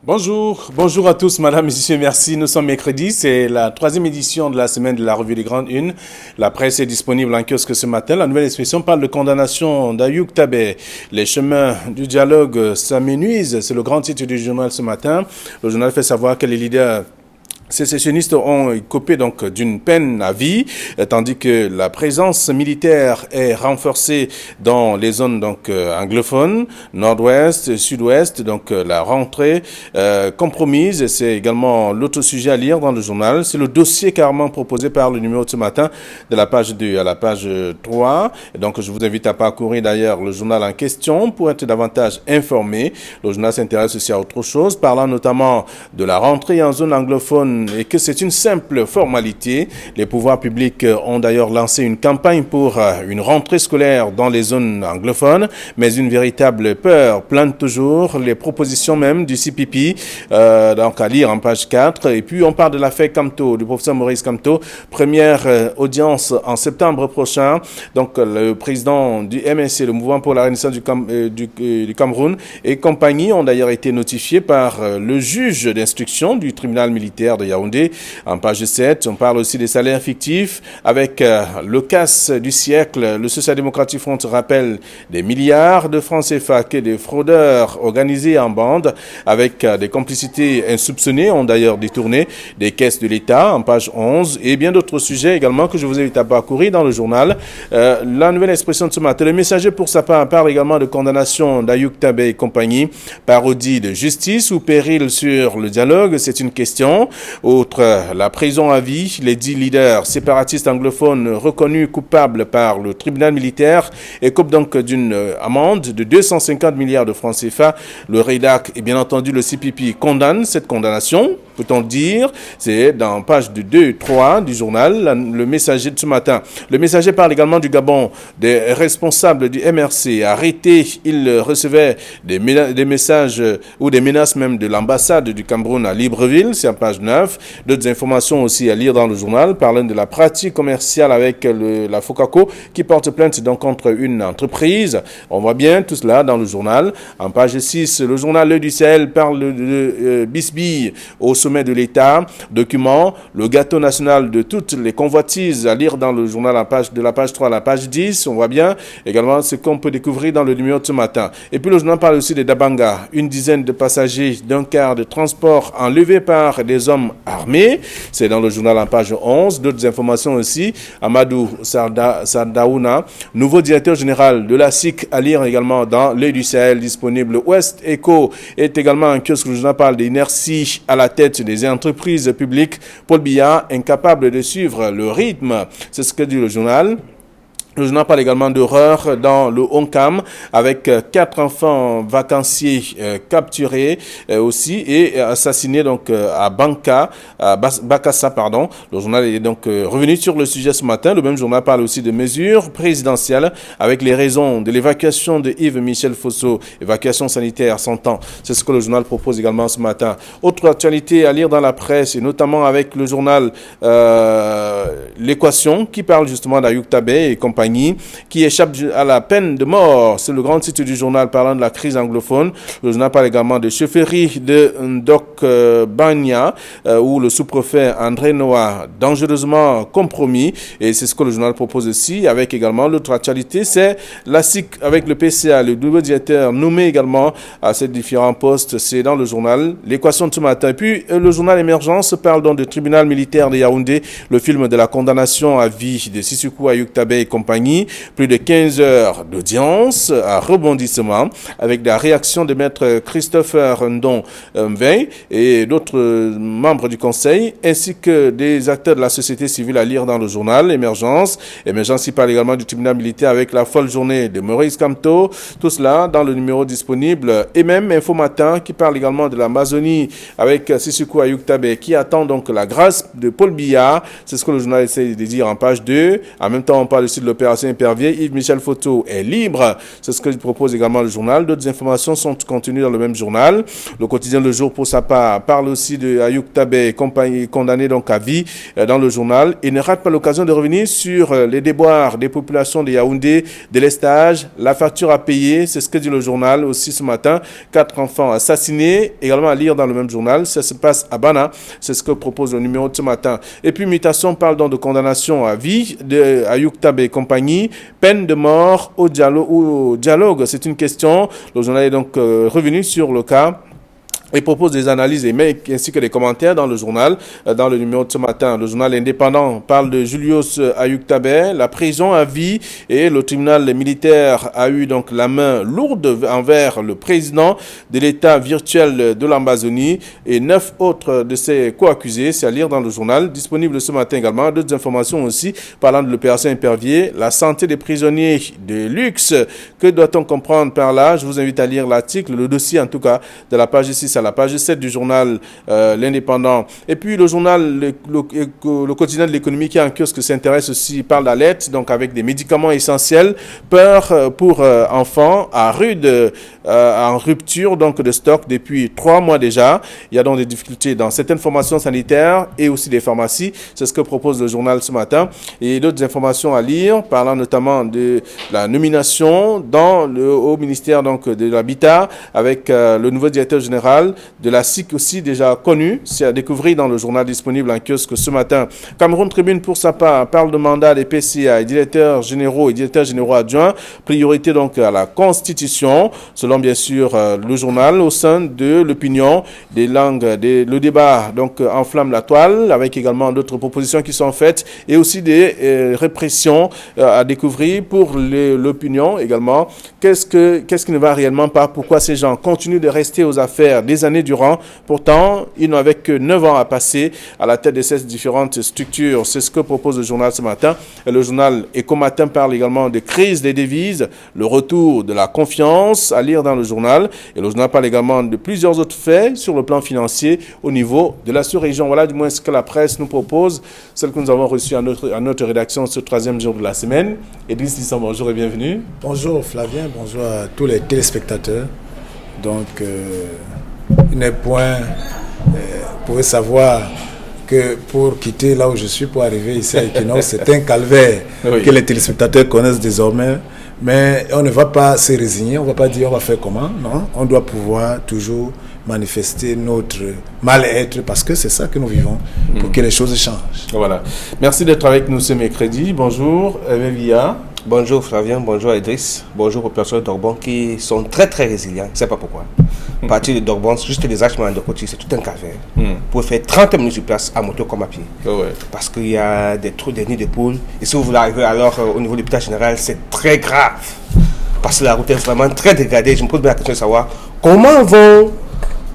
Bonjour à tous, madame, messieurs, merci. Nous sommes mercredi, c'est la troisième édition de la semaine de la revue des Grandes Unes. La presse est disponible en kiosque ce matin. La nouvelle expression parle de condamnation d'Ayoub Tabet. Les chemins du dialogue s'amenuisent, c'est le grand titre du journal ce matin. Le journal fait savoir que les leaders sécessionnistes ont copé donc d'une peine à vie, tandis que la présence militaire est renforcée dans les zones donc anglophones, nord-ouest, sud-ouest, donc la rentrée compromise. C'est également l'autre sujet à lire dans le journal. C'est le dossier carrément proposé par le numéro de ce matin, de la page 2 à la page 3. Et donc je vous invite à parcourir d'ailleurs le journal en question pour être davantage informé. Le journal s'intéresse aussi à autre chose, parlant notamment de la rentrée en zone anglophone et que c'est une simple formalité. Les pouvoirs publics ont d'ailleurs lancé une campagne pour une rentrée scolaire dans les zones anglophones, mais une véritable peur plane toujours les propositions même du CPP, donc à lire en page 4. Et puis on parle de l'affaire Kamto, du professeur Maurice Kamto, première audience en septembre prochain. Donc le président du MNC, le Mouvement pour la Renaissance du Cameroun et compagnie ont d'ailleurs été notifiés par le juge d'instruction du tribunal militaire de Yaoundé. En page 7, on parle aussi des salaires fictifs avec le casse du siècle. Le Social-Démocratique Front rappelle des milliards de francs CFA que des fraudeurs organisés en bande avec des complicités insoupçonnées ont d'ailleurs détourné des caisses de l'État en page 11 et bien d'autres sujets également que je vous invite à parcourir dans le journal. La nouvelle expression de ce matin, le Messager pour sa part parle également de condamnation d'Ayoub Tabet et compagnie, parodie de justice ou péril sur le dialogue, c'est une question. Outre la prison à vie, les 10 leaders séparatistes anglophones reconnus coupables par le tribunal militaire écopent donc d'une amende de 250 milliards de francs CFA. Le REDAC et bien entendu le CPP condamnent cette condamnation, peut-on le dire. C'est dans page 2 et 3 du journal, le Messager de ce matin. Le Messager parle également du Gabon, des responsables du MRC arrêtés. Ils recevaient des messages ou des menaces même de l'ambassade du Cameroun à Libreville, c'est en page 9. D'autres informations aussi à lire dans le journal parlant de la pratique commerciale avec la Focaco qui porte plainte donc contre une entreprise. On voit bien tout cela dans le journal. En page 6, le journal L'Œil du Sahel parle de bisbilles au sommet de l'État. Document, le gâteau national de toutes les convoitises à lire dans le journal de la page 3 à la page 10. On voit bien également ce qu'on peut découvrir dans le numéro de ce matin. Et puis le journal parle aussi des Dabanga. Une dizaine de passagers d'un quart de transport enlevés par des hommes armés. C'est dans le journal en page 11. D'autres informations aussi. Amadou Sardaouna, nouveau directeur général de la SIC, à lire également dans L'Œil du Sahel, disponible. Ouest Echo est également un kiosque. Le journal parle d'inertie à la tête des entreprises publiques. Paul Biya, incapable de suivre le rythme. C'est ce que dit le journal. Le journal parle également d'horreur dans le Honkam avec 4 enfants vacanciers capturés aussi et assassinés donc à Bakassa, pardon. Le journal est donc revenu sur le sujet ce matin. Le même journal parle aussi de mesures présidentielles avec les raisons de l'évacuation de Yves-Michel Fosso, évacuation sanitaire 100 ans. C'est ce que le journal propose également ce matin. Autre actualité à lire dans la presse et notamment avec le journal L'Équation qui parle justement d'Ayoub Tabet et compagnie qui échappe à la peine de mort. C'est le grand titre du journal parlant de la crise anglophone. Le journal parle également de chefferie de Ndok Banya où le sous-préfet André Noah dangereusement compromis et c'est ce que le journal propose aussi avec également l'autre actualité, c'est la SIC avec le PCA, le nouveau directeur nommé également à ces différents postes. C'est dans le journal L'Équation de ce matin. Et puis le journal Émergence parle donc du tribunal militaire de Yaoundé, le film de la condamnation à vie de Sissoko Ayoub Tabet et compagnie. Plus de 15 heures d'audience à rebondissement avec la réaction de maître Christopher Ndon Mvei et d'autres membres du conseil ainsi que des acteurs de la société civile à lire dans le journal Émergence. Émergence, il parle également du tribunal militaire avec la folle journée de Maurice Kamto. Tout cela dans le numéro disponible et même Info Matin qui parle également de l'Amazonie avec Sissoko Ayoub Tabet qui attend donc la grâce de Paul Biya. C'est ce que le journal essaie de dire en page 2. En même temps, on parle aussi de l'opération l'opération Épervier, Yves-Michel Photo est libre. C'est ce que propose également le journal. D'autres informations sont contenues dans le même journal. Le quotidien Le Jour, pour sa part, parle aussi de Ayoub Tabé, compagnie condamné donc à vie dans le journal. Il ne rate pas l'occasion de revenir sur les déboires des populations de Yaoundé, de l'estage, la facture à payer. C'est ce que dit le journal aussi ce matin. 4 enfants assassinés, également à lire dans le même journal. Ça se passe à Bana. C'est ce que propose le numéro de ce matin. Et puis Mutation parle donc de condamnation à vie de Ayoub Tabé et compagnie. Peine de mort au dialogue. C'est une question. Le journal est donc revenu sur le cas. Il propose des analyses ainsi que des commentaires dans le journal, dans le numéro de ce matin. Le journal indépendant parle de Julius Ayoub Tabé, la prison à vie, et le tribunal militaire a eu donc la main lourde envers le président de l'État virtuel de l'Amazonie et 9 autres de ses co-accusés. C'est à lire dans le journal, disponible ce matin également. D'autres informations aussi parlant de l'opération Épervier, la santé des prisonniers de luxe. Que doit-on comprendre par là? Je vous invite à lire l'article, le dossier en tout cas, de la page 6 à la page 7 du journal L'Indépendant. Et puis le journal, le quotidien de l'économie qui est en kiosque s'intéresse aussi, parle d'alerte, donc avec des médicaments essentiels, peur pour enfants en rupture donc de stock depuis 3 mois déjà. Il y a donc des difficultés dans certaines formations sanitaires et aussi des pharmacies. C'est ce que propose le journal ce matin. Et d'autres informations à lire, parlant notamment de la nomination au ministère donc de l'Habitat avec le nouveau directeur général de la SIC aussi déjà connu. C'est à découvrir dans le journal disponible en kiosque ce matin. Cameroun Tribune pour sa part parle de mandat des PCA et directeurs généraux adjoints. Priorité donc à la Constitution, selon bien sûr le journal. Au sein de l'opinion des langues, le débat donc enflamme la toile avec également d'autres propositions qui sont faites et aussi des répressions à découvrir pour l'opinion également. Qu'est-ce qui ne va réellement pas? Pourquoi ces gens continuent de rester aux affaires des années durant? Pourtant, ils n'avaient que 9 ans à passer à la tête de ces différentes structures. C'est ce que propose le journal ce matin. Et le journal Éco Matin parle également de crise des devises, le retour de la confiance à lire dans le journal. Et le journal parle également de plusieurs autres faits sur le plan financier au niveau de la sous-région. Voilà du moins ce que la presse nous propose, celle que nous avons reçue à notre rédaction ce 3e jour de la semaine. Idriss Lissan, bonjour et bienvenue. Bonjour Flavien, bonjour à tous les téléspectateurs. Donc, il n'est point, vous pouvez savoir que pour quitter là où je suis, pour arriver ici à Equinox, c'est un calvaire que les téléspectateurs connaissent désormais. Mais on ne va pas se résigner, on ne va pas dire on va faire comment, non. On doit pouvoir toujours manifester notre mal-être parce que c'est ça que nous vivons pour que les choses changent. Voilà. Merci d'être avec nous ce mercredi. Bonjour, Via. Bonjour Flavien, bonjour Idriss, bonjour aux personnes de Dorbon qui sont très très résilients, je ne sais pas pourquoi. À partir de Dorbon, juste les achemins de côté, c'est tout un calvaire. Pour faire 30 minutes sur place à moto comme à pied. Parce qu'il y a des trous, des nids de poules. Et si vous voulez arriver alors au niveau de l'hôpital général, c'est très grave. Parce que la route est vraiment très dégradée. Je me pose bien la question de savoir comment vont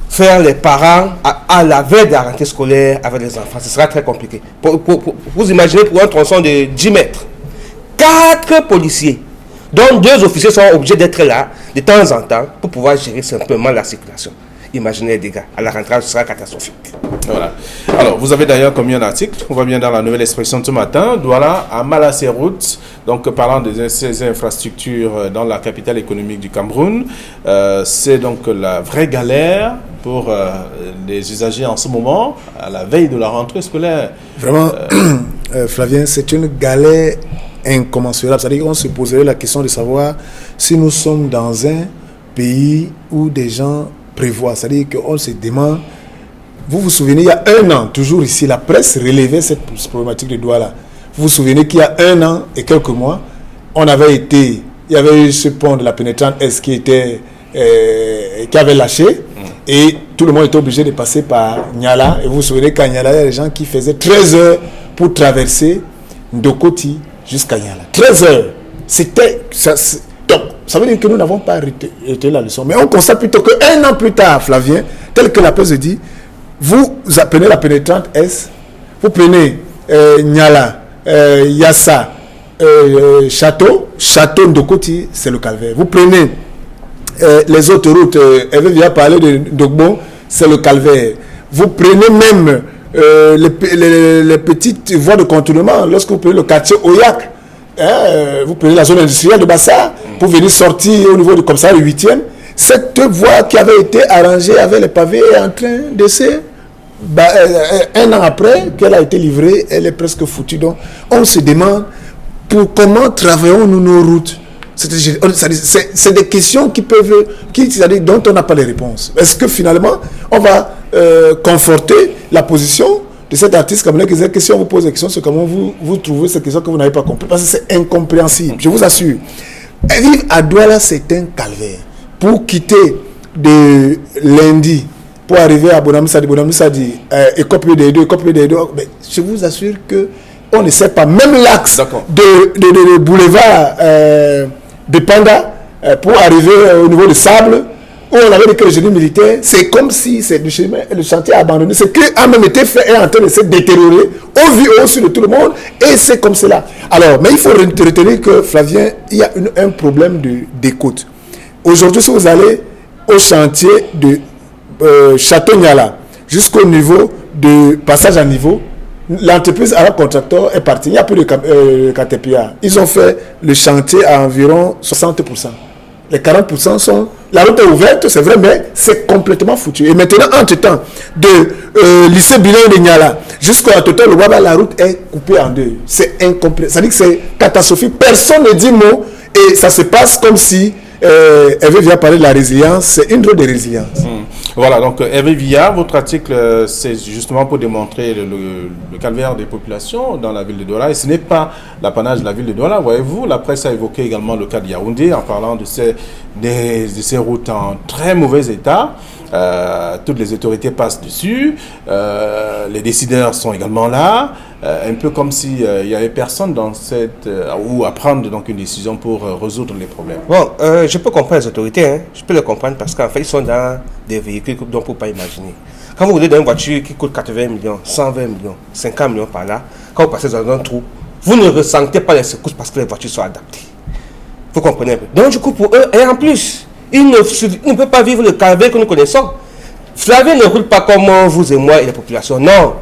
faire les parents à la veille de la rentrée scolaire avec les enfants. Ce sera très compliqué. Vous imaginez pour un tronçon de 10 mètres. 4 policiers, dont 2 officiers sont obligés d'être là de temps en temps pour pouvoir gérer simplement la circulation. Imaginez les dégâts. À la rentrée, ce sera catastrophique. Voilà. Alors, vous avez d'ailleurs commis un article, on va bien dans la Nouvelle Expression de ce matin, Douala à Malassé-Route, donc parlant de ces infrastructures dans la capitale économique du Cameroun. C'est donc la vraie galère pour les usagers en ce moment, à la veille de la rentrée scolaire. Vraiment, Flavien, c'est une galère incommensurable. C'est-à-dire qu'on se poserait la question de savoir si nous sommes dans un pays où des gens prévoient. C'est-à-dire qu'on se demande, vous vous souvenez, il y a 1 an, toujours ici, la presse relevait cette problématique de Douala. Vous vous souvenez qu'il y a 1 an et quelques mois, il y avait eu ce pont de la pénétrante S qui avait lâché et tout le monde était obligé de passer par Niala. Et vous vous souvenez qu'à Niala, il y a des gens qui faisaient 13 heures pour traverser Ndokoti jusqu'à Niala. 13 heures. Donc, ça veut dire que nous n'avons pas été la leçon. Mais on constate plutôt qu'1 an plus tard, Flavien, tel que la presse dit, vous prenez la pénétrante S, vous prenez Niala, Yassa, Château Ndokoti, c'est le calvaire. Vous prenez les autres routes, elle vient parler de Dogbo, c'est le calvaire. Vous prenez même les petites voies de contournement, lorsque vous prenez le quartier Oyak, vous prenez la zone industrielle de Bassa, pour venir sortir au niveau du commissariat 8e, cette voie qui avait été arrangée avec les pavés est en train de se... un an après qu'elle a été livrée, elle est presque foutue. Donc, on se demande comment travaillons-nous nos routes. C'est des questions dont on n'a pas les réponses. Est-ce que finalement, on va conforter la position de cet artiste camerounais qui disait que si on vous pose des questions, c'est comment vous trouvez ces questions que vous n'avez pas compris? Parce que c'est incompréhensible, je vous assure. Vivre à Douala, c'est un calvaire. Pour quitter de lundi, pour arriver à Bonamissadi, Écope des deux, je vous assure que on ne sait pas. Même l'axe de boulevard de Panda pour arriver au niveau de Sable, où on avait dit que le génie militaire, c'est comme si c'est le chantier abandonné. C'est que a même été fait et en train de se détériorer au vu au-dessus de tout le monde, et c'est comme cela. Alors, mais il faut retenir que, Flavien, il y a un problème d'écoute. Aujourd'hui, si vous allez au chantier de Château-Niala jusqu'au niveau de passage à niveau, l'entreprise arabe contracteur est partie. Il n'y a plus de Caterpillar. Ils ont fait le chantier à environ 60%. Les 40% sont... La route est ouverte, c'est vrai, mais c'est complètement foutu. Et maintenant, entre-temps, de lycée Bilan de Niala jusqu'à Total Lubaba, la route est coupée en deux. C'est incomplet. Ça dit que c'est catastrophique. Personne ne dit mot. Et ça se passe comme si Hervé vient parler de la résilience. C'est une drôle de résilience. Voilà, donc Hervé Villa, votre article, c'est justement pour démontrer le calvaire des populations dans la ville de Douala. Et ce n'est pas l'apanage de la ville de Douala. Voyez-vous, la presse a évoqué également le cas de Yaoundé en parlant de ces routes en très mauvais état. Toutes les autorités passent dessus. Les décideurs sont également là. Un peu comme s'il n'y avait personne dans ou à prendre donc une décision pour résoudre les problèmes. Bon, je peux comprendre les autorités, hein. Je peux les comprendre parce qu'en fait, ils sont dans des véhicules dont on ne peut pas imaginer. Quand vous roulez dans une voiture qui coûte 80 millions, 120 millions, 50 millions par là, quand vous passez dans un trou, vous ne ressentez pas les secousses parce que les voitures sont adaptées. Vous comprenez un peu. Donc, du coup, pour eux, et en plus, ils ne peuvent pas vivre le calvaire que nous connaissons. Flavien ne roule pas comme vous et moi et les populations. Non.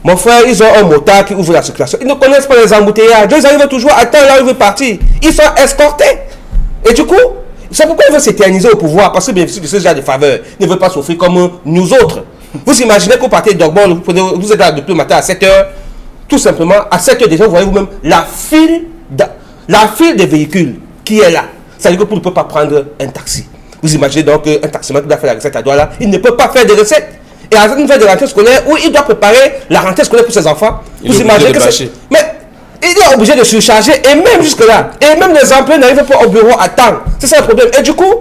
Mon frère, ils ont un motard qui ouvre la circulation. Ils ne connaissent pas les embouteillages. Ils arrivent toujours à temps là où ils veulent partir. Ils sont escortés. Et du coup, c'est pourquoi ils veulent s'éterniser au pouvoir. Parce qu'ils bénéficient de ce genre de faveurs. Ils ne veulent pas souffrir comme nous autres. Vous imaginez qu'au partez de Dogbon, vous êtes là depuis le matin à 7h. Tout simplement, à 7h déjà, vous voyez vous-même la file des véhicules qui est là. Ça veut dire que vous ne pouvez pas prendre un taxi. Vous imaginez donc qu'un taximan qui doit faire la recette à Douala, il ne peut pas faire de recettes. Et à une fin de rentrée scolaire où il doit préparer la rentrée scolaire pour ses enfants. Vous imaginez que c'est... Mais il est obligé de surcharger et même jusque-là. Et même les employés n'arrivent pas au bureau à temps. C'est ça le problème. Et du coup,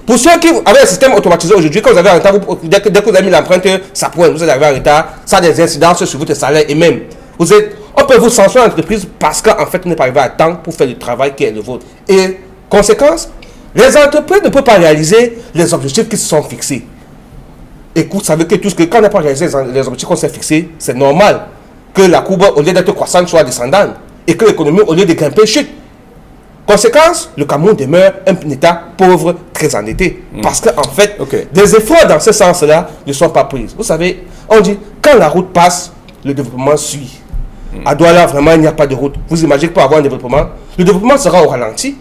pour ceux qui avaient un système automatisé aujourd'hui, quand vous avez un retard, dès que vous avez mis l'empreinte, ça pointe, vous êtes arrivé en retard, ça a des incidences sur votre salaire et même. On peut vous censurer l'entreprise parce qu'en fait, vous n'êtes pas arrivé à temps pour faire le travail qui est le vôtre. Et conséquence, les entreprises ne peuvent pas réaliser les objectifs qui se sont fixés. Écoute, ça veut que quand on n'a pas réalisé les objectifs qu'on s'est fixés, c'est normal que la courbe, au lieu d'être croissante, soit descendante et que l'économie, au lieu de grimper, chute. Conséquence, le Cameroun demeure un État pauvre, très endetté. Parce qu'en fait, des efforts dans ce sens-là ne sont pas pris. Vous savez, on dit, quand la route passe, le développement suit. À Douala, vraiment, il n'y a pas de route. Vous imaginez que pour avoir un développement, le développement sera au ralenti.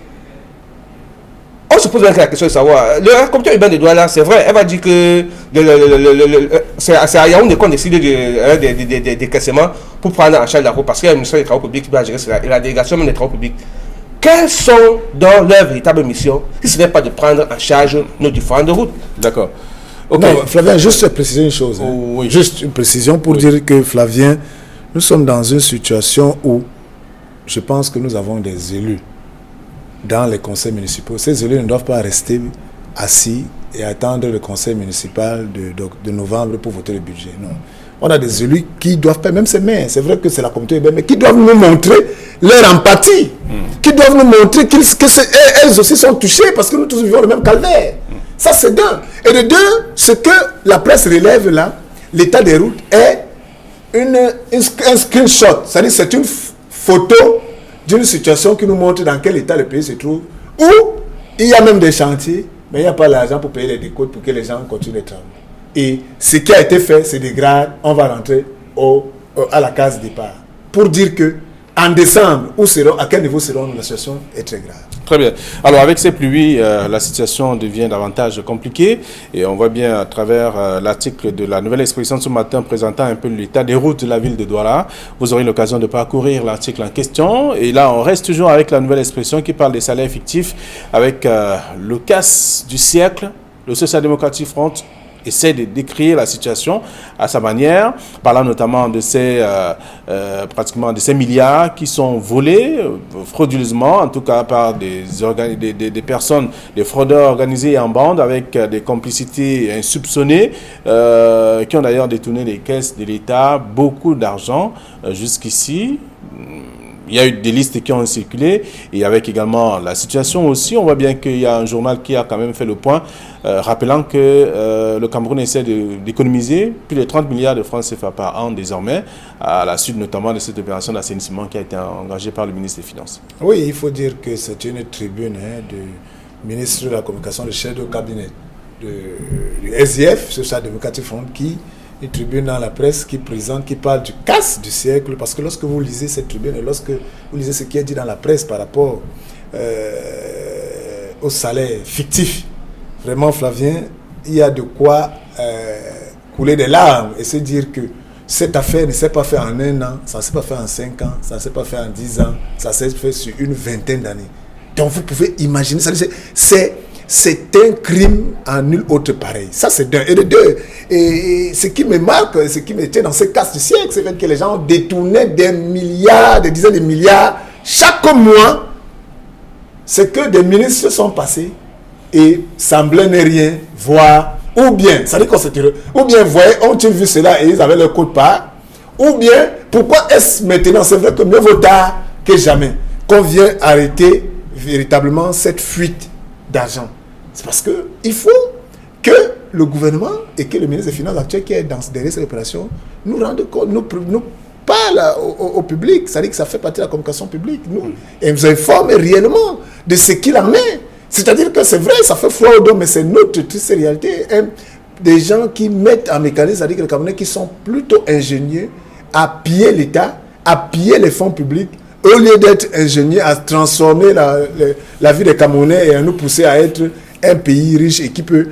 On se pose la question de savoir, le comité urbain de Douala, c'est vrai, elle va dire que c'est à Yaoundé qu'on décide des décaissements pour prendre en charge la route, parce qu'il y a le ministère des Travaux publics qui doit gérer cela, et la délégation même des Travaux publics. Quelles sont dans leur véritable mission, si ce n'est pas de prendre en charge nos différentes routes? D'accord. Non, Flavien, juste préciser une chose. Oui. Juste une précision pour dire que, Flavien, nous sommes dans une situation où je pense que nous avons des élus dans les conseils municipaux. Ces élus ne doivent pas rester assis et attendre le conseil municipal de novembre pour voter le budget. Non. On a des élus qui doivent pas, même ces maires, c'est vrai que c'est la communauté urbaine, mais qui doivent nous montrer leur empathie, qui doivent nous montrer qu'elles aussi sont touchées parce que nous tous vivons le même calvaire. Ça, c'est d'un. Et de deux, ce que la presse relève là, l'état des routes est un screenshot, c'est-à-dire c'est une photo d'une situation qui nous montre dans quel état le pays se trouve, où il y a même des chantiers, mais il n'y a pas l'argent pour payer les décotes pour que les gens continuent les travaux. Et ce qui a été fait, c'est des grades, on va rentrer à la case départ. Pour dire que en décembre, à quel niveau seront la situation est très grave. Très bien. Alors avec ces pluies, la situation devient davantage compliquée et on voit bien à travers l'article de la Nouvelle Expression de ce matin présentant un peu l'état des routes de la ville de Douala. Vous aurez l'occasion de parcourir l'article en question et là on reste toujours avec la Nouvelle Expression qui parle des salaires fictifs avec le casse du siècle. Le Social Democratic Front essaie de décrire la situation à sa manière, parlant notamment de pratiquement de ces milliards qui sont volés frauduleusement, en tout cas par des personnes, des fraudeurs organisés en bande avec des complicités insoupçonnées qui ont d'ailleurs détourné les caisses de l'État beaucoup d'argent jusqu'ici. Il y a eu des listes qui ont circulé et avec également la situation aussi, on voit bien qu'il y a un journal qui a quand même fait le point, rappelant que le Cameroun essaie d'économiser plus de 30 milliards de francs CFA par an désormais, à la suite notamment de cette opération d'assainissement qui a été engagée par le ministre des Finances. Oui, il faut dire que c'est une tribune du ministre de la Communication, le chef de cabinet du SDF, Social Democratic Front, une tribune dans la presse qui parle du casse du siècle, parce que lorsque vous lisez cette tribune et lorsque vous lisez ce qui est dit dans la presse par rapport au salaire fictif, vraiment Flavien, il y a de quoi couler des larmes et se dire que cette affaire ne s'est pas faite en 1 an, ça ne s'est pas fait en 5 ans, ça ne s'est pas fait en 10 ans, ça s'est fait sur une vingtaine d'années. Donc vous pouvez imaginer, c'est un crime en nul autre pareil. Ça, c'est d'un. Et de deux. Et ce qui me marque, ce qui me tient dans ce casse du siècle, c'est que les gens détournaient des milliards, des dizaines de milliards chaque mois. C'est que des ministres sont passés et semblaient ne rien voir. Ou bien, ça dit qu'on s'est tiré. Ou bien, voyez, ont-ils vu cela et ils avaient leur code part. Ou bien, pourquoi est-ce maintenant, c'est vrai que mieux vaut tard que jamais, qu'on vient arrêter véritablement cette fuite d'argent. C'est parce qu'il faut que le gouvernement et que le ministre des Finances actuel qui est derrière cette opération nous rendent compte, nous parle au public, c'est-à-dire que ça fait partie de la communication publique, et nous informe réellement de ce qu'il en est. C'est-à-dire que c'est vrai, ça fait froid au dos, mais c'est notre triste réalité. Des gens qui mettent en mécanisme, c'est-à-dire que les Camerounais qui sont plutôt ingénieux à piller l'État, à piller les fonds publics, au lieu d'être ingénieux à transformer la vie des Camerounais et à nous pousser à être un pays riche et qui peut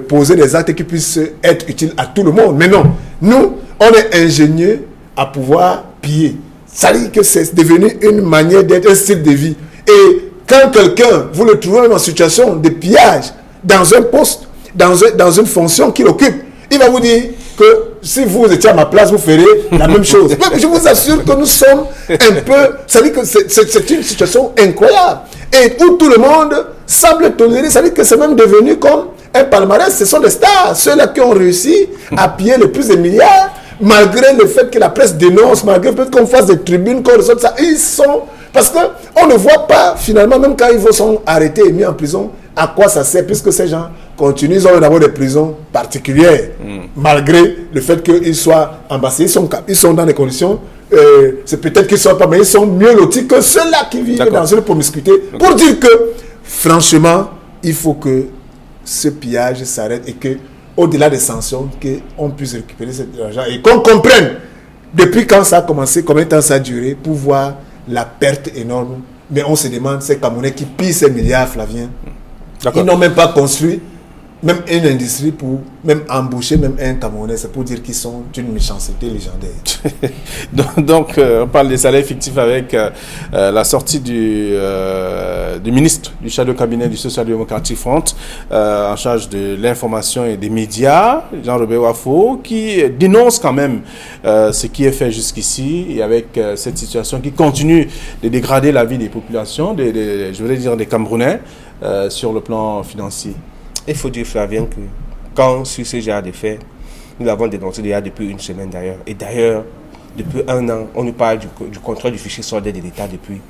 poser des actes qui puissent être utiles à tout le monde. Mais non, nous, on est ingénieux à pouvoir piller. Ça dit que c'est devenu une manière d'être, un style de vie. Et quand quelqu'un, vous le trouvez même en situation de pillage, dans un poste, dans une fonction qu'il occupe, il va vous dire que si vous étiez à ma place, vous ferez la même chose. Mais je vous assure que nous sommes un peu... Ça dit que c'est une situation incroyable. Et où tout le monde semble tolérer, ça dit que c'est même devenu comme un palmarès. Ce sont des stars, ceux-là qui ont réussi à piller le plus de milliards, malgré le fait que la presse dénonce, malgré peut-être qu'on fasse des tribunes, qu'on ressorte ça. Ils sont... Parce qu'on ne voit pas, finalement, même quand ils sont arrêtés et mis en prison, à quoi ça sert, puisque ces gens continuent, ils ont d'abord des prisons particulières, malgré le fait qu'ils soient embassés, ils sont dans des conditions, c'est peut-être qu'ils ne sont pas, mais ils sont mieux lotis que ceux-là qui vivent dans une promiscuité, pour dire que, franchement, il faut que ce pillage s'arrête et que, au-delà des sanctions, qu'on puisse récupérer cet argent et qu'on comprenne depuis quand ça a commencé, combien de temps ça a duré, pour voir la perte énorme. Mais on se demande, ces Camerounais qui pillent ces milliards, Flavien, ils n'ont même pas construit même une industrie pour même embaucher même un Camerounais. C'est pour dire qu'ils sont d'une méchanceté légendaire. Donc, on parle des salaires fictifs avec la sortie du ministre du chef de cabinet du Social Democratic Front en charge de l'information et des médias, Jean-Robert Wafo, qui dénonce quand même ce qui est fait jusqu'ici et avec cette situation qui continue de dégrader la vie des populations, je voudrais dire des Camerounais, sur le plan financier. Il faut dire, Flavien, que quand sur ce genre de faits, nous l'avons dénoncé déjà depuis une semaine d'ailleurs. Et d'ailleurs, depuis 1 an, on nous parle du contrôle du fichier soldat de l'État depuis,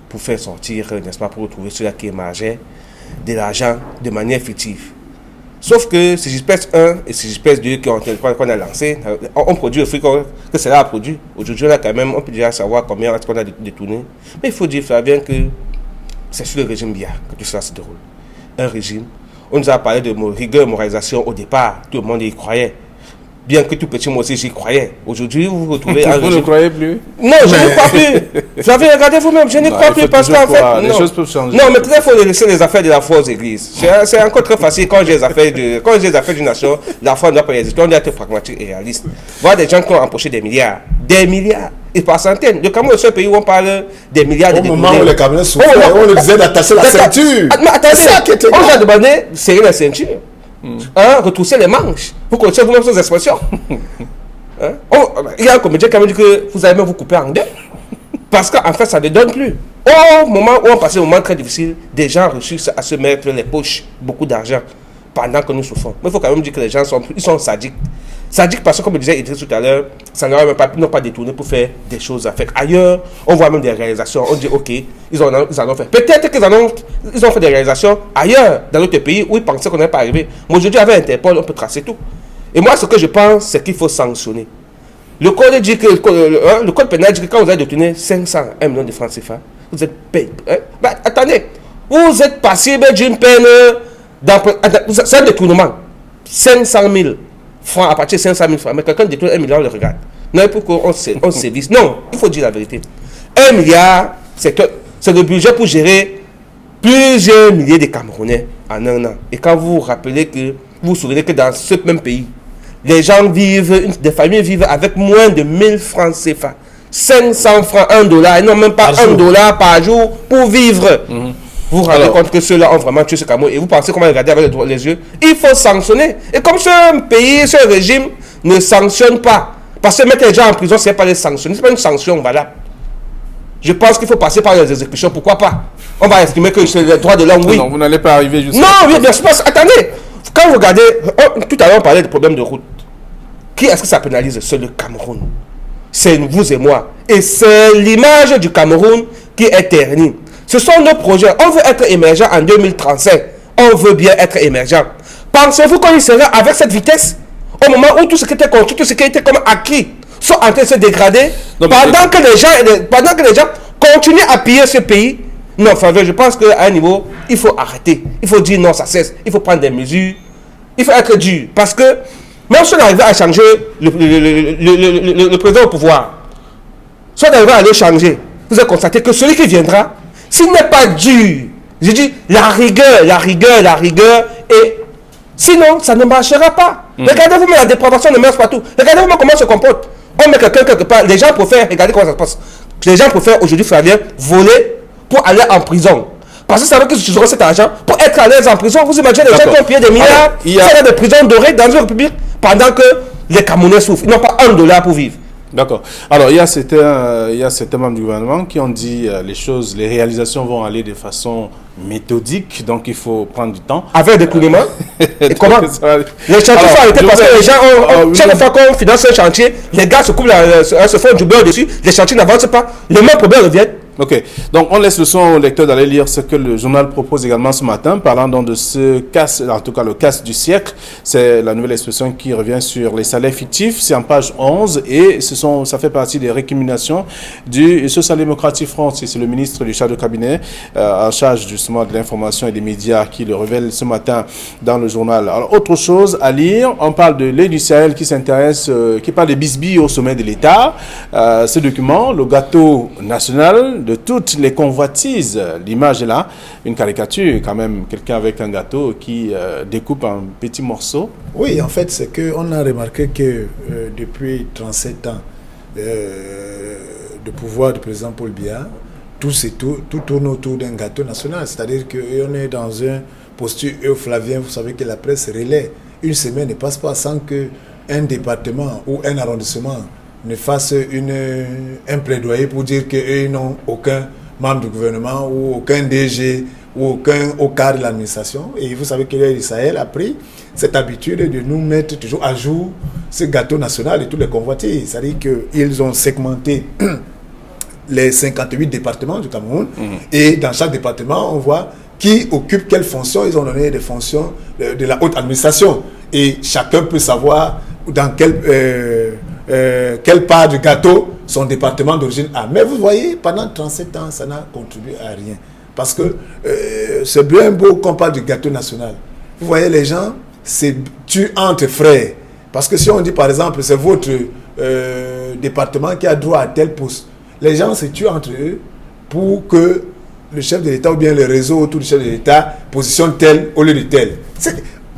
pour faire sortir, n'est-ce pas, pour retrouver ceux-là qui émargeaient de l'argent de manière fictive. Sauf que ces espèces 1 et ces espèces 2 qu'on a lancées, on produit le fruit que cela a produit. Aujourd'hui, on a quand même, on peut déjà savoir combien est-ce qu'on a détourné. Mais il faut dire, Flavien, que c'est sur le régime Biya que tout cela se déroule. Un régime. On nous a parlé de rigueur, moralisation au départ. Tout le monde y croyait. Bien que tout petit, moi aussi, j'y croyais. Aujourd'hui, vous vous retrouvez... Vous ne croyez plus? Non, je ne crois plus. Vous avez regardé vous-même, je n'y crois plus parce qu'en fait... Les choses peuvent changer. Non, mais peut-être il faut laisser les affaires de la foi aux églises. C'est encore très facile quand j'ai les affaires d'une nation, la foi ne doit pas exister. On doit être pragmatique et réaliste. Voir des gens qui ont empoché des milliards. Des milliards. Et par centaines. Le Cameroun est un pays où on parle des milliards de Au moment où les Camerounais souffraient, on leur disait d'attacher la ceinture. Mais attendez, on vous a demandé de serrer la ceinture. Retrousser les manches. Vous connaissez vous-même ces expressions. Il y a un comédien qui m'a dit que vous allez même vous couper en deux. Parce qu'en fait, ça ne donne plus. Au moment où on passait un moment très difficile, des gens réussissent à se mettre les poches beaucoup d'argent pendant que nous souffrons. Mais il faut quand même dire que les gens sont sadiques. Sadiques parce que, comme je disais Idriss tout à l'heure, ça n'ont pas détourné pour faire des choses à faire. Ailleurs, on voit même des réalisations. On dit, ok, ils en ont fait. Peut-être qu'ils ont fait des réalisations ailleurs, dans d'autres pays où ils pensaient qu'on n'allait pas arriver. Mais aujourd'hui, avec Interpol, on peut tracer tout. Et moi, ce que je pense, c'est qu'il faut sanctionner. Le code dit que le code pénal dit que quand vous avez détourné 500, 1 million de francs CFA, vous êtes payé. Attendez, vous êtes passible d'une peine c'est un détournement. 500 000 francs, à partir de 500 000 francs. Mais quelqu'un détourne 1 million, on le regarde. Non, pour qu'on sévisse. Non, il faut dire la vérité. 1 milliard, c'est le budget pour gérer plusieurs milliers de Camerounais en un an. Et quand vous vous rappelez que, vous vous souvenez que dans ce même pays, les gens vivent, des familles vivent avec moins de 1000 francs CFA. 500 francs, $1, et non même pas $1 par jour pour vivre. Vous vous rendez compte que ceux-là ont vraiment tué ce Cameroun et vous pensez comment regarder avec les yeux. Il faut sanctionner. Et comme ce pays, ce régime ne sanctionne pas, parce que mettre les gens en prison, ce n'est pas les sanctionner, ce n'est pas une sanction valable. Je pense qu'il faut passer par les exécutions, pourquoi pas? On va estimer que c'est le droit de l'homme, oui. Non, vous n'allez pas arriver jusqu'à... Non, oui, bien sûr, attendez. Quand vous regardez, tout à l'heure on parlait des problèmes de route. Qui est-ce que ça pénalise? C'est le Cameroun. C'est vous et moi. Et c'est l'image du Cameroun qui est ternie. Ce sont nos projets. On veut être émergent en 2035. On veut bien être émergent. Pensez-vous qu'on y sera avec cette vitesse? Au moment où tout ce qui était construit, tout ce qui était comme acquis, sont en train de se dégrader, pendant que les gens continuent à piller ce pays. Non, enfin, je pense qu'à un niveau, il faut arrêter. Il faut dire non, ça cesse. Il faut prendre des mesures. Il faut être dur. Parce que même si on arrive à changer le président au pouvoir, si on arrive à le changer, vous allez constater que celui qui viendra, s'il n'est pas dur, je dis la rigueur, et sinon, ça ne marchera pas. Regardez-vous, mais la dépravation ne marche pas tout. Regardez-vous comment on se comporte. On met quelqu'un quelque part, les gens préfèrent, regardez comment ça se passe. Les gens préfèrent aujourd'hui, Flavien, voler pour aller en prison. Parce que ça veut que tu auras cet argent pour être à l'aise en prison. Vous imaginez les gens qui ont payé des milliards, il y a des prisons dorées dans une république pendant que les Camerounais souffrent. Ils n'ont pas $1 pour vivre. D'accord. Alors, il y a certains membres du gouvernement qui ont dit les réalisations vont aller de façon méthodique, donc il faut prendre du temps. Avec des coups de main. Et comment? Les chantiers sont arrêtés parce que les gens, chaque fois qu'on finance un chantier, les gars se coupent, se font du beurre dessus, les chantiers n'avancent pas, les mêmes problèmes reviennent. Ok, donc on laisse le son au lecteur d'aller lire ce que le journal propose également ce matin, parlant donc de ce casse, en tout cas le casse du siècle. C'est la nouvelle expression qui revient sur les salaires fictifs. C'est en page 11 et ça fait partie des récriminations du social-démocratique français. C'est le ministre du chef de cabinet en charge justement de l'information et des médias qui le révèle ce matin dans le journal. Alors autre chose à lire, on parle de l'aide du Sahel qui s'intéresse, qui parle des bisbilles au sommet de l'État. Ce document, le gâteau national de toutes les convoitises. L'image est là, une caricature quand même, quelqu'un avec un gâteau qui découpe en petits morceaux. Oui, en fait, c'est qu'on a remarqué que depuis 37 ans de pouvoir du président Paul Biya, tout tourne autour d'un gâteau national. C'est-à-dire qu'on est dans une posture Flavien, vous savez que la presse relaie. Une semaine ne passe pas sans qu'un département ou un arrondissement ne fasse un plaidoyer pour dire qu'ils n'ont aucun membre du gouvernement ou aucun DG ou aucun au cadre de l'administration. Et vous savez que l'Israël a pris cette habitude de nous mettre toujours à jour ce gâteau national et tous les convoitises. C'est-à-dire qu'ils ont segmenté les 58 départements du Cameroun et dans chaque département, on voit qui occupe quelle fonction. Ils ont donné des fonctions de la haute administration. Et chacun peut savoir dans quelle part du gâteau son département d'origine a. Mais vous voyez, pendant 37 ans, ça n'a contribué à rien. Parce que c'est bien beau qu'on parle du gâteau national. Vous voyez, les gens se tuent entre frères. Parce que si on dit, par exemple, c'est votre département qui a droit à tel poste, les gens se tuent entre eux pour que le chef de l'État ou bien le réseau autour du chef de l'État positionne tel au lieu de tel.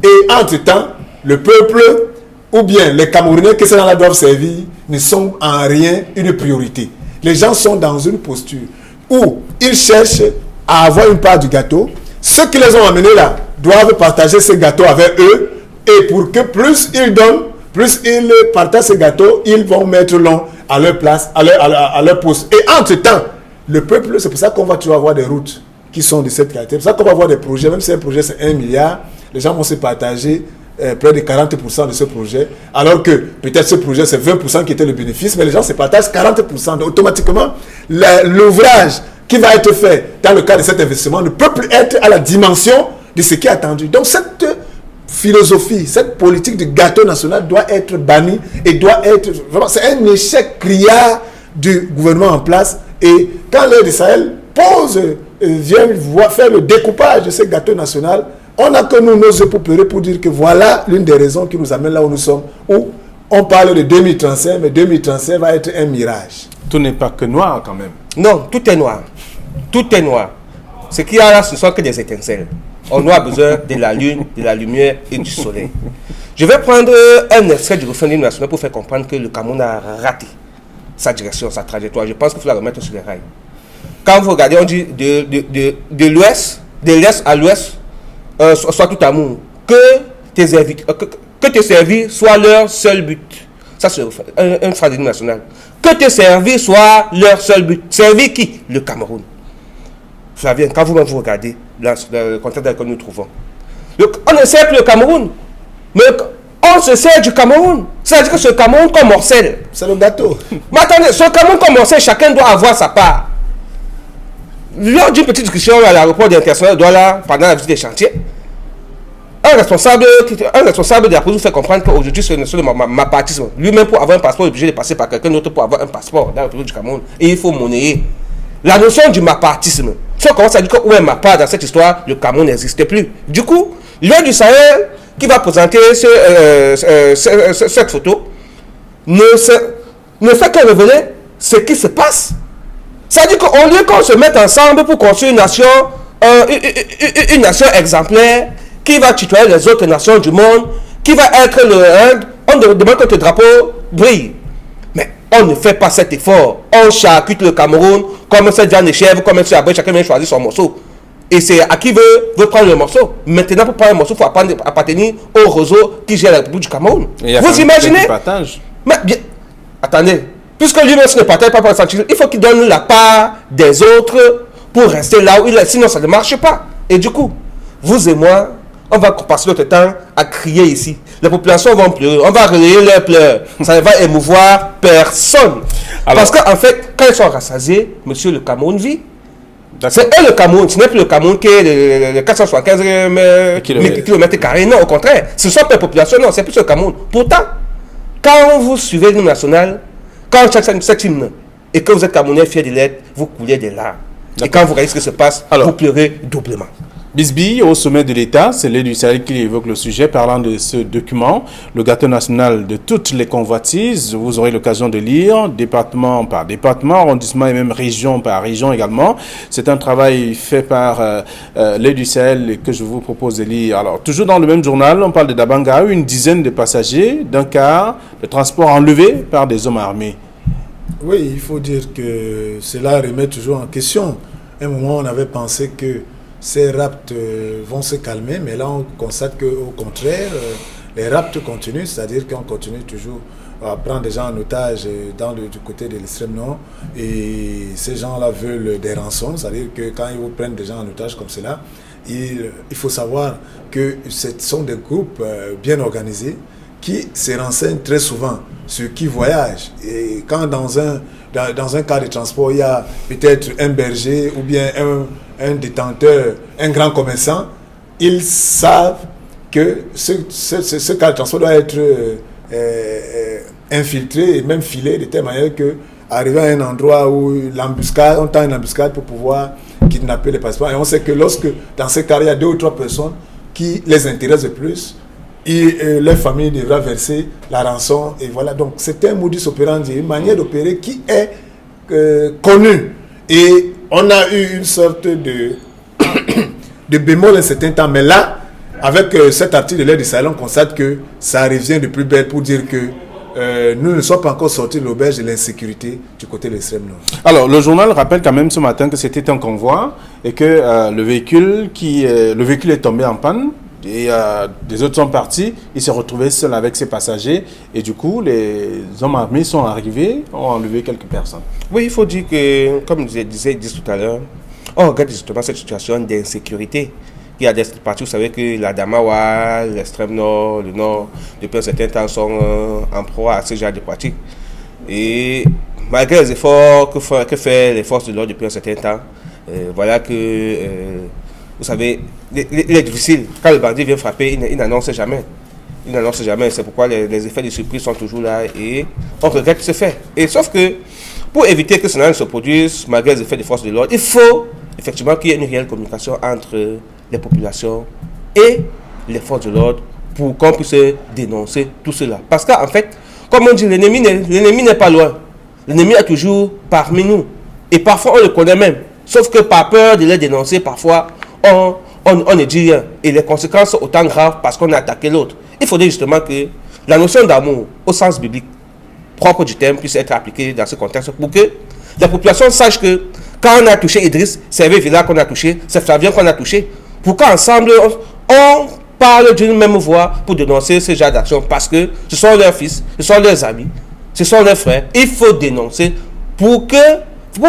Et entre-temps, le peuple ou bien les Camerounais que ces gens-là doivent servir ne sont en rien une priorité. Les gens sont dans une posture où ils cherchent à avoir une part du gâteau. Ceux qui les ont amenés là doivent partager ce gâteau avec eux. Et pour que plus ils donnent, plus ils partagent ce gâteau, ils vont mettre l'on à leur place, à leur poste. Et entre-temps, le peuple, c'est pour ça qu'on va toujours avoir des routes qui sont de cette qualité. C'est pour ça qu'on va avoir des projets, même si un projet c'est 1 milliard, les gens vont se partager près de 40% de ce projet, alors que peut-être ce projet c'est 20% qui était le bénéfice, mais les gens se partagent 40%. Donc automatiquement, l'ouvrage qui va être fait dans le cadre de cet investissement ne peut plus être à la dimension de ce qui est attendu. Donc cette philosophie, cette politique du gâteau national doit être bannie et doit être vraiment, c'est un échec criard du gouvernement en place. Et quand l'Air du Sahel vient faire le découpage de ce gâteau national, on n'a que nous nos yeux pour pleurer pour dire que voilà l'une des raisons qui nous amène là où nous sommes, où on parle de 2035, mais 2035 va être un mirage. Tout n'est pas que noir quand même. Non, tout est noir. Tout est noir. Ce qu'il y a là, ce ne sont que des étincelles. On a besoin de la lune, de la lumière et du soleil. Je vais prendre un extrait du référendum national pour faire comprendre que le Cameroun a raté sa direction, sa trajectoire. Je pense qu'il faut la remettre sur les rails. Quand vous regardez, on dit de l'ouest, de l'est à l'ouest, soit tout amour. Que te servir soit leur seul but. Ça, c'est un stratégie national. Que te servir soit leur seul but. Servir qui? Le Cameroun. Flavien, quand vous regardez dans le contexte dans lequel nous nous trouvons, on ne sert plus le Cameroun, mais on se sert du Cameroun. C'est-à-dire que ce Cameroun comme morcelle. C'est le gâteau. Mais attendez, ce Cameroun comme morcelle, chacun doit avoir sa part. Lors d'une petite discussion à l'aéroport international de Douala, pendant la visite des chantiers, un responsable de la police nous fait comprendre qu'aujourd'hui, c'est le mapatisme. Lui-même, pour avoir un passeport, il est obligé de passer par quelqu'un d'autre pour avoir un passeport dans le pays du Cameroun. Et il faut monnayer. La notion du mapatisme, si on commence à dire que où est ma part dans cette histoire, le Cameroun n'existait plus. Du coup, l'Air du Sahel qui va présenter cette photo ne fait que révéler ce qui se passe. C'est-à-dire qu'au lieu qu'on se mette ensemble pour construire une nation exemplaire qui va tutoyer les autres nations du monde, qui va être on demande que le drapeau brille. Mais on ne fait pas cet effort. On charcute le Cameroun comme cette viande de chèvre, comme un abré, chacun vient choisir son morceau. Et c'est à qui veut prendre le morceau. Maintenant, pour prendre le morceau, il faut appartenir au réseau qui gère la République du Cameroun. Vous imaginez? Mais bien, attendez. Puisque lui-même ne partage pas par le il faut qu'il donne la part des autres pour rester là où il est. Sinon, ça ne marche pas. Et du coup, vous et moi, on va passer notre temps à crier ici. Les populations vont pleurer. On va relayer leurs pleurs. Ça ne va émouvoir personne. Alors, parce qu'en fait, quand ils sont rassasiés, monsieur, le Cameroun vit. C'est eux le Cameroun. Ce n'est plus le Cameroun qui est le 475 km². Non, au contraire. Ce ne sont pas les populations. Non, c'est plus le Cameroun. Pourtant, quand vous suivez l'hymne national, quand cet hymne et que vous êtes Camerounais fiers de l'être, vous coulez des larmes. Et quand vous regardez ce qui se passe, vous pleurez doublement. Bisby, au sommet de l'État, c'est l'Air du Sahel qui évoque le sujet, parlant de ce document, le gâteau national de toutes les convoitises. Vous aurez l'occasion de lire, département par département, arrondissement et même région par région également. C'est un travail fait par l'Air du Sahel que je vous propose de lire. Alors, toujours dans le même journal, on parle de Dabanga, une dizaine de passagers d'un car de transport enlevé par des hommes armés. Oui, il faut dire que cela remet toujours en question. À un moment, on avait pensé que ces rapts vont se calmer, mais là on constate qu'au contraire, les rapts continuent, c'est-à-dire qu'on continue toujours à prendre des gens en otage du côté de l'extrême nord, et ces gens-là veulent des rançons, c'est-à-dire que quand ils vous prennent des gens en otage comme cela, il faut savoir que ce sont des groupes bien organisés qui se renseignent très souvent sur qui voyage. Et quand dans un cas de transport, il y a peut-être un berger ou bien un détenteur, un grand commerçant, ils savent que ce cas de transport doit être infiltré et même filé de telle manière que arriver à un endroit où on tend une embuscade pour pouvoir kidnapper les passeports. Et on sait que lorsque, dans ces cas, il y a 2 ou 3 personnes qui les intéressent le plus, leur famille devra verser la rançon. Et voilà, donc c'est un modus operandi, une manière d'opérer qui est connue. Et on a eu une sorte de bémol un certain temps. Mais là, avec cet article de l'aide du Sahel, on constate que ça revient de plus belle pour dire que nous ne sommes pas encore sortis de l'auberge de l'insécurité du côté de l'extrême nord. Alors, le journal rappelle quand même ce matin que c'était un convoi et que le véhicule est tombé en panne et des autres sont partis. Il s'est retrouvé seul avec ses passagers et du coup, les hommes armés sont arrivés, ont enlevé quelques personnes. Oui, il faut dire que, comme je disais tout à l'heure, on regarde justement cette situation d'insécurité. Il y a des parties, vous savez que la Damawa, l'extrême nord, le nord, depuis un certain temps, sont en proie à ce genre de pratiques. Et malgré les efforts que font les forces de l'ordre depuis un certain temps, voilà que, vous savez, il est difficile. Quand le bandit vient frapper, il n'annonce jamais. Il n'annonce jamais. C'est pourquoi les effets de surprise sont toujours là et on regrette ce fait. Et sauf que, pour éviter que cela ne se produise, malgré les effets des forces de l'ordre, il faut effectivement qu'il y ait une réelle communication entre les populations et les forces de l'ordre pour qu'on puisse dénoncer tout cela. Parce qu'en fait, comme on dit, l'ennemi n'est pas loin. L'ennemi est toujours parmi nous. Et parfois, on le connaît même. Sauf que par peur de les dénoncer, parfois, on ne dit rien. Et les conséquences sont autant graves parce qu'on a attaqué l'autre. Il faudrait justement que la notion d'amour, au sens biblique, propre du terme, puisse être appliquée dans ce contexte pour que la population sache que quand on a touché Idriss, c'est Villa qu'on a touché, c'est Flavien qu'on a touché. Pour qu'ensemble, on parle d'une même voix pour dénoncer ce genre d'action parce que ce sont leurs fils, ce sont leurs amis, ce sont leurs frères. Il faut dénoncer pour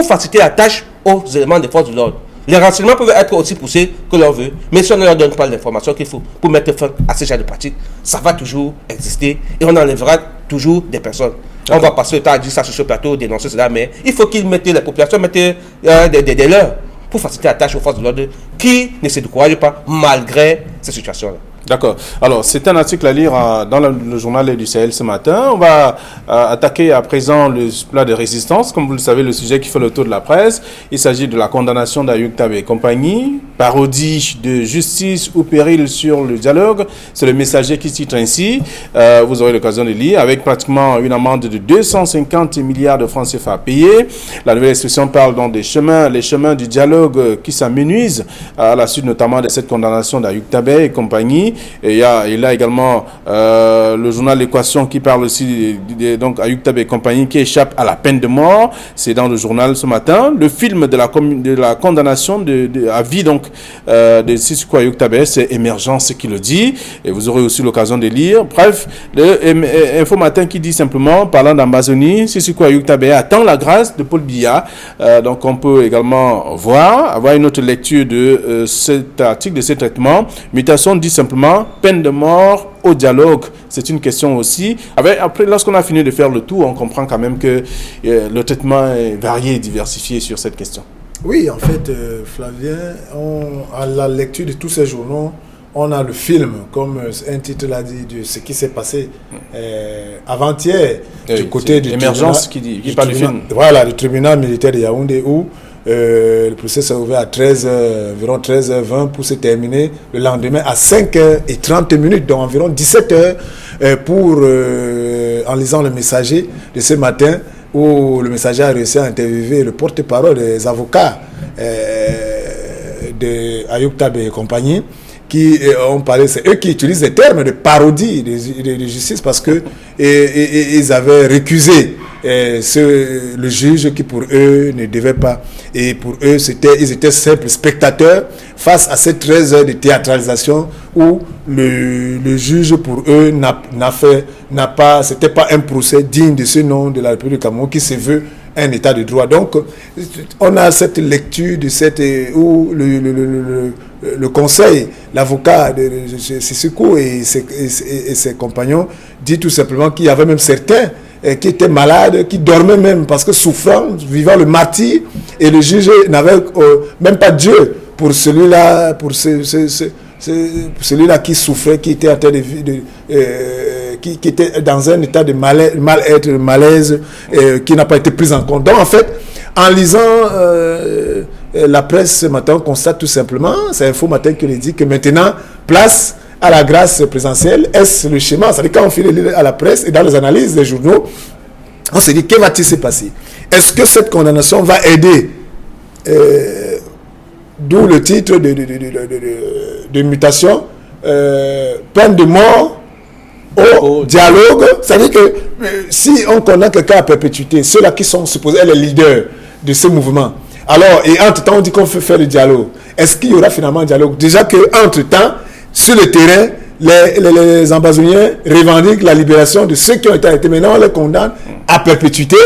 faciliter la tâche aux éléments des forces de l'ordre. Les renseignements peuvent être aussi poussés que l'on veut, mais si on ne leur donne pas l'information qu'il faut pour mettre fin à ce genre de pratiques, ça va toujours exister et on enlèvera toujours des personnes. On va passer le temps à dire ça sur ce plateau, dénoncer cela, mais il faut qu'ils mettent, les populations mettent des leurs pour faciliter la tâche aux forces de l'ordre qui ne se découragent pas malgré ces situations-là. D'accord. Alors, c'est un article à lire dans le journal du Sahel ce matin. On va attaquer à présent le plat de résistance. Comme vous le savez, le sujet qui fait le tour de la presse. Il s'agit de la condamnation d'Ayoub Tabé et compagnie. Parodie de justice ou péril sur le dialogue. C'est le Messager qui titre ainsi. Vous aurez l'occasion de lire. Avec pratiquement une amende de 250 milliards de francs CFA payés. La nouvelle expression parle donc les chemins du dialogue qui s'amenuisent à la suite notamment de cette condamnation d'Ayoub Tabé et compagnie. Et il y a également le journal L'Équation qui parle aussi donc Ayoub Tabé et compagnie qui échappe à la peine de mort. C'est dans le journal ce matin. Le film de la condamnation à vie donc de Sissoko Ayoub Tabé, c'est Émergence qui le dit. Et vous aurez aussi l'occasion de lire. Bref, Info Matin qui dit simplement, parlant d'Amazonie, Sissoko Ayoub Tabé attend la grâce de Paul Biya. Donc on peut également avoir une autre lecture de cet article, de ce traitement. Mutation dit simplement peine de mort au dialogue. C'est une question aussi. Après, lorsqu'on a fini de faire le tour, on comprend quand même que le traitement est varié et diversifié sur cette question. Oui, en fait, Flavien, à la lecture de tous ces journaux, on a le film, comme un titre l'a dit, de ce qui s'est passé avant-hier du côté du Émergence qui parle du film. Voilà, du tribunal militaire de Yaoundé où le procès s'est ouvert à environ 13h20 pour se terminer le lendemain à 5h30, donc environ 17h en lisant le Messager de ce matin où le Messager a réussi à interviewer le porte-parole des avocats de Ayoub Tabé et compagnie qui ont parlé, c'est eux qui utilisent les termes de parodie de justice parce que ils avaient récusé le juge qui pour eux ne devait pas, et pour eux ils étaient simples spectateurs face à ces 13 heures de théâtralisation où le juge pour eux c'était pas un procès digne de ce nom de la République du Cameroun qui se veut un état de droit. Donc on a cette lecture de où le conseil, l'avocat de Sissoko et ses compagnons dit tout simplement qu'il y avait même certains qui étaient malades, qui dormaient même parce que souffrant, vivant le martyre, et le juge n'avait même pas Dieu pour celui-là, celui-là qui souffrait, qui était en train qui était dans un état de mal-être, de malaise, qui n'a pas été pris en compte. Donc en fait, en lisant la presse ce matin, on constate tout simplement, c'est Info Matin qui le dit, que maintenant, place à la grâce présidentielle? Est-ce le schéma? C'est-à-dire quand on fait à la presse et dans les analyses des journaux, on se dit, que va-t-il se passer? Est-ce que cette condamnation va aider, d'où le titre de mutation, peine de mort au dialogue? C'est-à-dire que si on condamne quelqu'un à perpétuité, ceux-là qui sont supposés être les leaders de ce mouvement, alors, et entre-temps, on dit qu'on fait faire le dialogue. Est-ce qu'il y aura finalement un dialogue? Déjà qu'entre-temps, sur le terrain, les ambazoniens revendiquent la libération de ceux qui ont été arrêtés. Maintenant, on les condamne à perpétuité.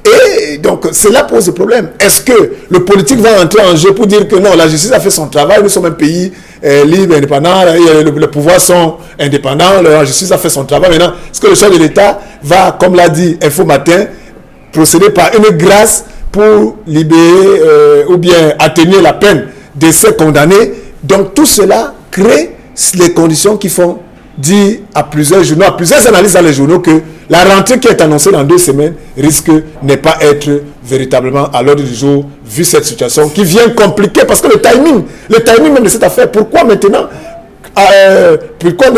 Et donc, cela pose problème. Est-ce que le politique va entrer en jeu pour dire que non, la justice a fait son travail, nous sommes un pays libre, indépendant, les pouvoirs sont indépendants, la justice a fait son travail. Maintenant, est-ce que le chef de l'État va, comme l'a dit Info Matin, procéder par une grâce pour libérer ou bien atténuer la peine de ces condamnés? Donc, tout cela crée les conditions qui font dire à plusieurs journaux, à plusieurs analystes dans les journaux que la rentrée qui est annoncée dans 2 semaines risque de ne pas être véritablement à l'ordre du jour, vu cette situation qui vient compliquer, parce que le timing même de cette affaire, pourquoi maintenant pourquoi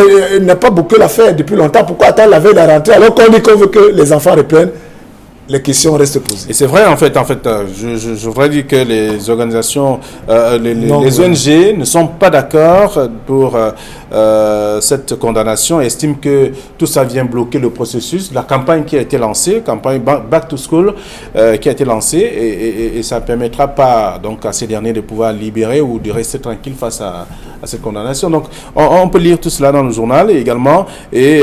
n'a pas bouclé l'affaire depuis longtemps? Pourquoi attendre la veille de la rentrée alors qu'on dit qu'on veut que les enfants reprennent? Les questions restent posées. Et c'est vrai, en fait, je voudrais dire que les organisations, les ONG ne sont pas d'accord pour cette condamnation, estiment que tout ça vient bloquer le processus. La campagne qui a été lancée, campagne Back to School, qui a été lancée, et ça ne permettra pas donc, à ces derniers de pouvoir libérer ou de rester tranquille face à cette condamnation. Donc, on peut lire tout cela dans le journal également et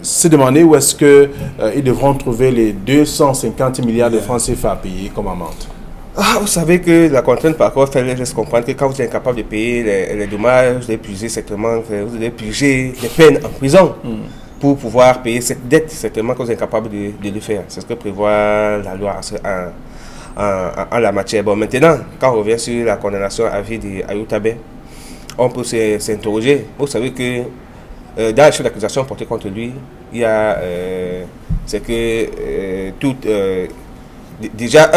se demander où est-ce qu'ils devront trouver les 250 milliards de francs CFA à payer comme amende. Vous savez que la contrainte par contre fait laisse comprendre que quand vous êtes incapable de payer les dommages, vous devez puiser certainement, vous devez puger des peines en prison pour pouvoir payer cette dette, certainement que vous êtes incapable de le faire. C'est ce que prévoit la loi en la matière. Bon, maintenant, quand on revient sur la condamnation à vie d'Ayoup Tabet, on peut s'interroger. Vous savez que dans le chef d'accusation porté contre lui, il y a c'est que déjà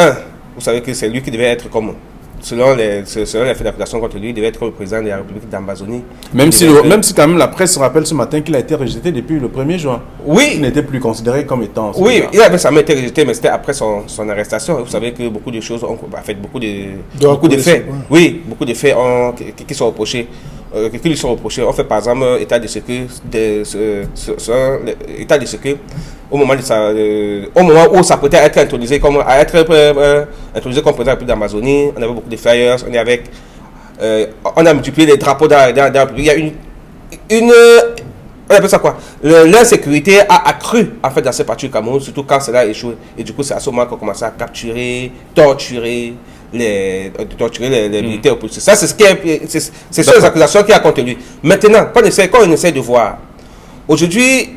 vous savez que c'est lui qui devait être comme selon les faits d'accusation contre lui, il devait être le président de la République d'Ambazonie. Même si quand même la presse rappelle ce matin qu'il a été rejeté depuis le 1er juin. Oui. Il n'était plus considéré comme étant... Oui, il avait jamais été rejeté, mais c'était après son arrestation. Vous savez que beaucoup de choses ont fait beaucoup de faits. Oui, beaucoup de faits qui sont reprochés. Qui lui sont reprochés. On fait par exemple état de secret au moment où ça peut être introduit comme président de la République d'Amazonie. On avait beaucoup de flyers, on a multiplié les drapeaux dans le public. Il y a on appelle ça quoi? L'insécurité a accru en fait dans ces parties du Cameroun, surtout quand cela a échoué. Et du coup, c'est à ce moment qu'on commence à capturer, torturer les militaires politiques. Ça, c'est sur les accusations qu'il y a contre lui. Maintenant, quand on essaie de voir, aujourd'hui,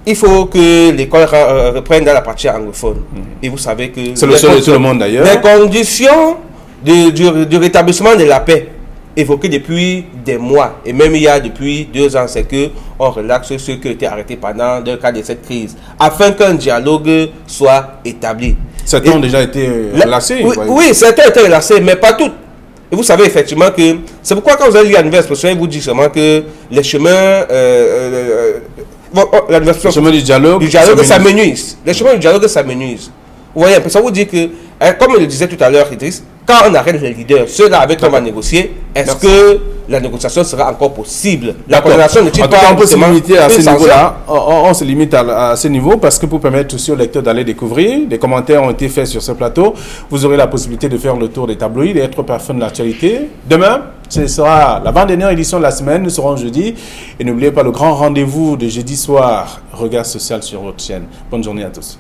il faut que l'école reprenne dans la partie anglophone. Et vous savez que... C'est le seul de tout le monde d'ailleurs. Les conditions du rétablissement de la paix évoquées depuis des mois, et même il y a depuis 2 ans, c'est qu'on relaxe ceux qui ont été arrêtés pendant le cas de cette crise, afin qu'un dialogue soit établi. Certains ont déjà été relâchés. Oui, certains ont été relâchés, mais pas toutes. Et vous savez effectivement que... C'est pourquoi quand vous avez lu la nouvelle expression, il vous dit seulement que les chemins... le chemin du dialogue s'amenuise. Les chemins du dialogue s'amenuisent. Vous voyez, ça vous dit que, comme je le disais tout à l'heure, Idriss, quand on arrête les leaders, ceux-là avec qui on va négocier, est-ce que la négociation sera encore possible? La condamnation ne tire pas. On peut se limiter à ce niveau-là. On se limite à ce niveau parce que pour permettre aussi aux lecteurs d'aller découvrir, des commentaires ont été faits sur ce plateau. Vous aurez la possibilité de faire le tour des tabloïds, d'être parfum de l'actualité. Demain, ce sera la dernière édition de la semaine. Nous serons jeudi. Et n'oubliez pas le grand rendez-vous de jeudi soir. Regard social sur votre chaîne. Bonne journée à tous.